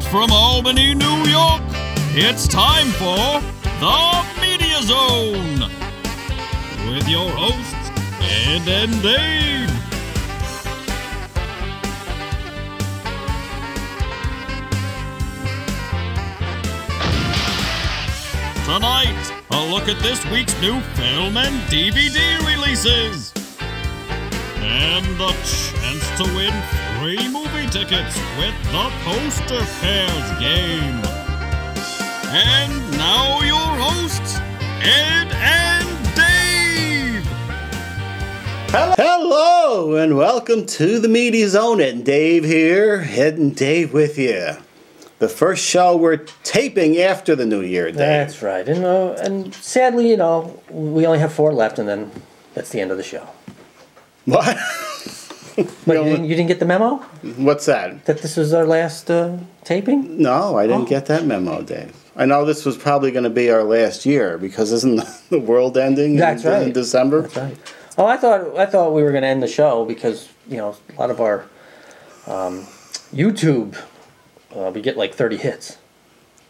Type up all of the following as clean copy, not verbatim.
Straight from Albany, New York, it's time for the Media Zone with your hosts, Ed and Dave. Tonight, a look at this week's new film and DVD releases. And the chance to win free movie tickets with the Poster Pairs game. And now your hosts, Ed and Dave. Hello and welcome to the Media Zone. Ed and Dave here. Ed and Dave with you. The first show we're taping after the new year, Dave. That's right. And sadly, we only have 4 left, and then that's the end of the show. What? But you didn't get the memo? What's that? That this was our last taping? No, I didn't get that memo, Dave. I know this was probably going to be our last year, because isn't the world ending in December? That's right. Oh, I thought we were going to end the show because, a lot of our YouTube... we get like 30 hits.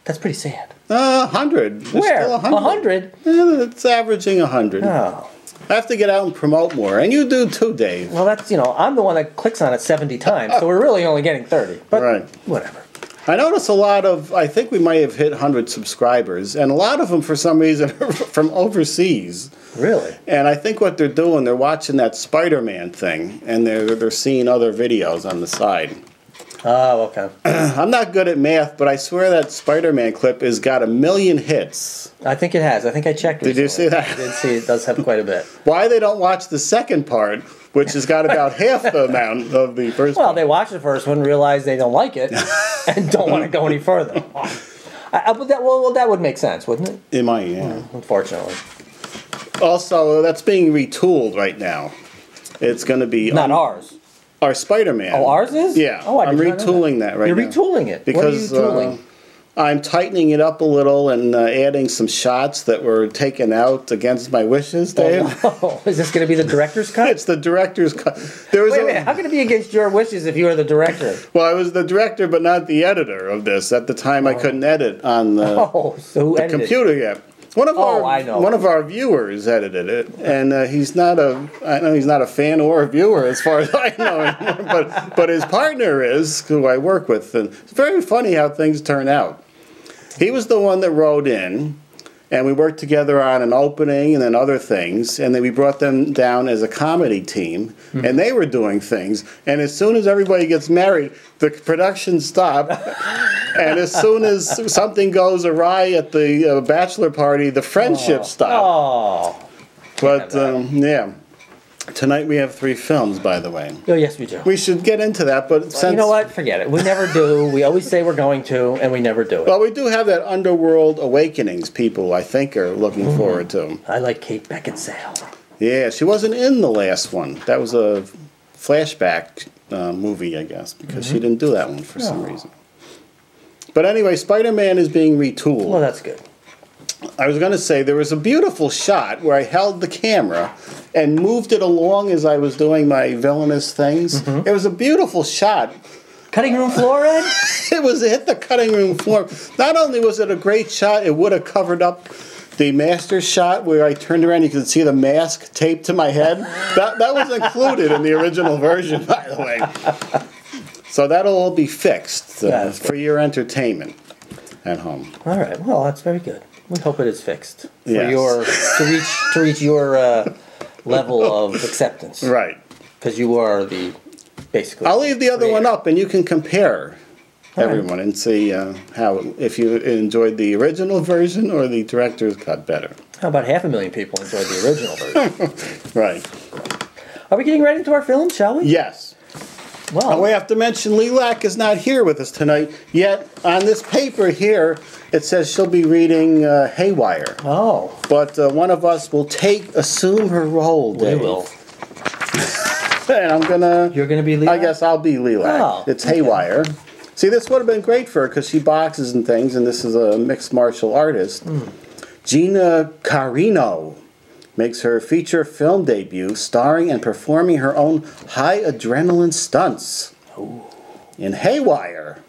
That's pretty sad. 100. Where? 100? Yeah, it's averaging 100. Oh. I have to get out and promote more. And you do too, Dave. Well, that's, I'm the one that clicks on it 70 times, so we're really only getting 30. But right. Whatever. I notice I think we might have hit 100 subscribers, and a lot of them, for some reason, are from overseas. Really? And I think what they're doing, they're watching that Spider-Man thing, and they're seeing other videos on the side. Oh, okay. I'm not good at math, but I swear that Spider-Man clip has got 1 million hits. I think it has. I think I checked recently. Did you see that? I did see it does have quite a bit. Why they don't watch the second part, which has got about half the amount of the first part? Well, they watch the first one, realize they don't like it, and don't want to go any further. That would make sense, wouldn't it? It might, yeah. Unfortunately. Also, that's being retooled right now. It's going to be... Not ours. Our Spider-Man. Oh, ours is? Yeah. Oh, I'm retooling that right now. You're retooling it? Because, what are you tooling? I'm tightening it up a little and adding some shots that were taken out against my wishes, Dave. Oh, no. Is this going to be the director's cut? It's the director's cut. Wait a minute. How can it be against your wishes if you were the director? Well, I was the director, but not the editor of this. At the time, I couldn't edit on the computer yet. One of our viewers edited it, and I know he's not a fan or a viewer as far as I know, but his partner is, who I work with, and it's very funny how things turn out. He was the one that wrote in, and we worked together on an opening and then other things, and then we brought them down as a comedy team, and they were doing things, and as soon as everybody gets married, the production stopped, and as soon as something goes awry at the bachelor party, the friendship stopped. Oh. But, yeah. Tonight we have 3 films, by the way. Oh, yes, we do. We should get into that, but since... You know what? Forget it. We never do. We always say we're going to, and we never do it. Well, we do have that Underworld Awakenings people, I think, are looking forward to. I like Kate Beckinsale. Yeah, she wasn't in the last one. That was a flashback movie, I guess, because she didn't do that one for some reason. But anyway, Spider-Man is being retooled. Well, that's good. I was going to say, there was a beautiful shot where I held the camera and moved it along as I was doing my villainous things. It was a beautiful shot. Cutting room floor, Ed? It hit the cutting room floor. Not only was it a great shot, it would have covered up the master shot where I turned around, you could see the mask taped to my head. That was included in the original version, by the way. So that'll all be fixed for your entertainment at home. All right. Well, that's very good. We hope it is fixed for Yes. to reach your level of acceptance. Right. Because you are basically. I'll leave the other one up, and you can compare everyone and see if you enjoyed the original version or the director's cut better. How about 500,000 people enjoyed the original version? Right. Are we getting right into our film, shall we? Yes. Well, we have to mention Lilac is not here with us tonight, yet on this paper here, it says she'll be reading Haywire. Oh. But one of us will assume her role, Dave. We will. And I'm going to... You're going to be Lilac? I guess I'll be Lilac. Oh, it's Haywire. See, this would have been great for her because she boxes and things, and this is a mixed martial artist. Gina Carino makes her feature film debut starring and performing her own high adrenaline stunts in Haywire,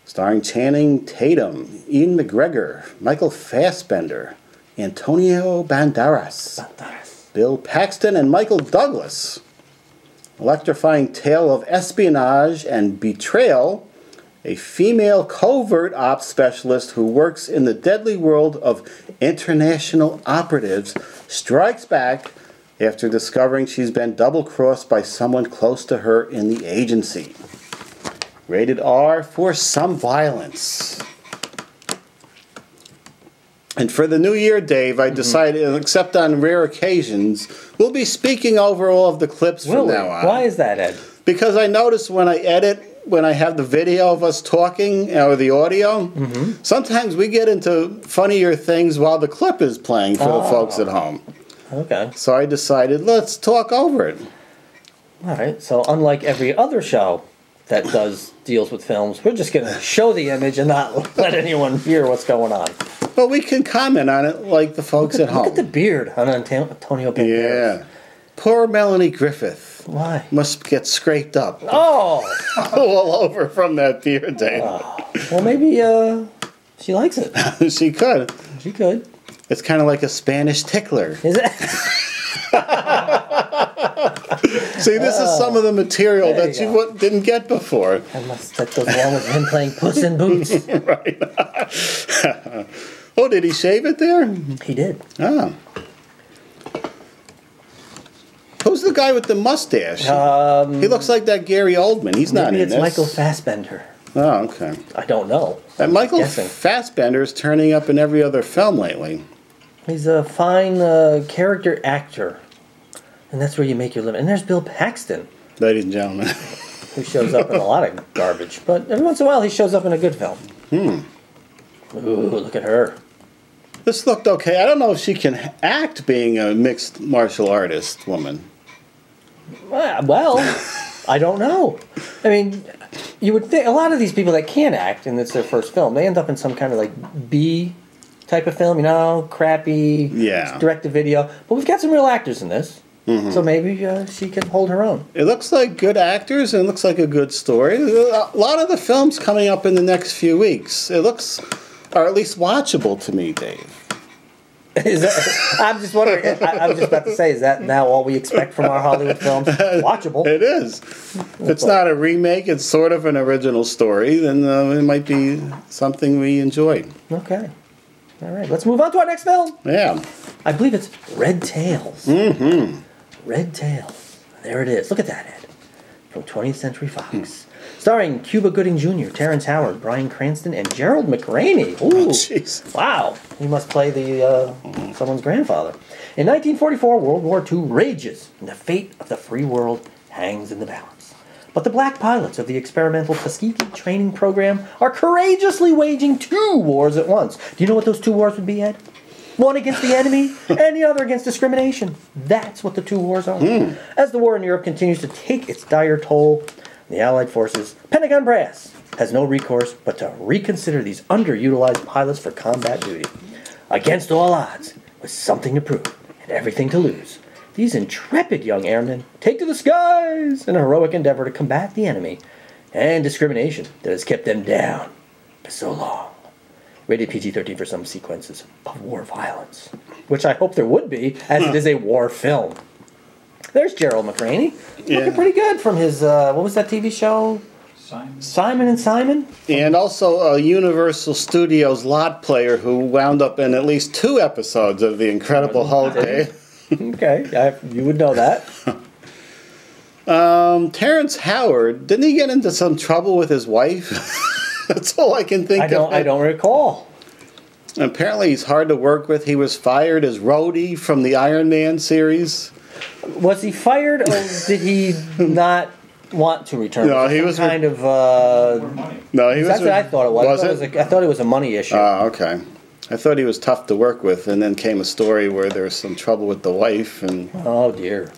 Starring Channing Tatum, Ian McGregor, Michael Fassbender, Antonio Banderas, Bill Paxton, and Michael Douglas. Electrifying tale of espionage and betrayal. A female covert ops specialist who works in the deadly world of international operatives strikes back after discovering she's been double-crossed by someone close to her in the agency. Rated R for some violence. And for the new year, Dave, I decided, except on rare occasions, we'll be speaking over all of the clips from now on. Why is that, Ed? Because I notice when I edit, when I have the video of us talking, or the audio, sometimes we get into funnier things while the clip is playing for the folks at home. Okay. So I decided, let's talk over it. All right. So unlike every other show that deals with films, we're just going to show the image and not let anyone hear what's going on. But we can comment on it like the folks at home. Look at the beard on Antonio Banderas. Yeah. Poor Melanie Griffith. Why? Must get scraped up. Oh! All over from that beard, Dave. Well, maybe she likes it. She could. She could. It's kind of like a Spanish tickler. Is it? See, this is some of the material that you didn't get before. I must that goes along with him playing Puss in Boots. Right. Oh, did he shave it there? He did. Oh. Who's the guy with the mustache? He looks like that Gary Oldman. He's not in this. Maybe it's Michael Fassbender. Oh, okay. I don't know. And Michael Fassbender is turning up in every other film lately. He's a fine character actor. And that's where you make your living. And there's Bill Paxton. Ladies and gentlemen. Who shows up in a lot of garbage. But every once in a while he shows up in a good film. Ooh, look at her. This looked okay. I don't know if she can act being a mixed martial artist woman. Well, I don't know. I mean, you would think a lot of these people that can't act and it's their first film, they end up in some kind of like B type of film, you know, crappy, direct-to-video. But we've got some real actors in this. So maybe she can hold her own. It looks like good actors and it looks like a good story. A lot of the films coming up in the next few weeks, it looks, or at least watchable to me, Dave. Is that, I'm just wondering, I was just about to say, is that now all we expect from our Hollywood films? Watchable. It is. If it's not a remake, it's sort of an original story, then it might be something we enjoy. Okay. All right, let's move on to our next film. Yeah. I believe it's Red Tails. Red Tails. There it is. Look at that, Ed. From 20th Century Fox. Starring Cuba Gooding Jr., Terrence Howard, Bryan Cranston, and Gerald McRaney. Ooh, jeez. Wow. He must play the someone's grandfather. In 1944, World War II rages, and the fate of the free world hangs in the balance. But the black pilots of the experimental Tuskegee training program are courageously waging two wars at once. Do you know what those two wars would be, Ed? One against the enemy, and the other against discrimination. That's what the two wars are. As the war in Europe continues to take its dire toll, the Allied forces, Pentagon brass, has no recourse but to reconsider these underutilized pilots for combat duty. Against all odds, with something to prove and everything to lose, these intrepid young airmen take to the skies in a heroic endeavor to combat the enemy and discrimination that has kept them down for so long. Rated PG-13 for some sequences of war violence, which I hope there would be, as it is a war film. There's Gerald McRaney. Looking pretty good from his, what was that TV show? Simon and Simon? And also a Universal Studios lot player who wound up in at least 2 episodes of The Incredible Hulk. Okay, you would know that. Terrence Howard, didn't he get into some trouble with his wife? That's all I can think of. I don't recall. Apparently he's hard to work with. He was fired as roadie from the Iron Man series. Was he fired, or did he not want to return? No, he was kind of. No, he was. That's what I thought it was. I thought it was a money issue. Oh, okay. I thought he was tough to work with, and then came a story where there was some trouble with the wife, and. Oh dear.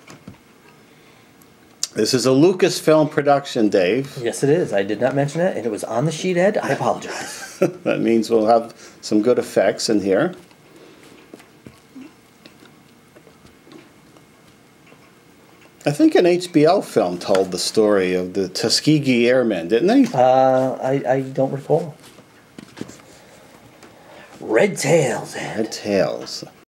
This is a Lucasfilm production, Dave. Yes, it is. I did not mention it, and it was on the sheet, Ed. I apologize. That means we'll have some good effects in here. I think an HBO film told the story of the Tuskegee Airmen, didn't they? I don't recall. Red Tails. Red Tails.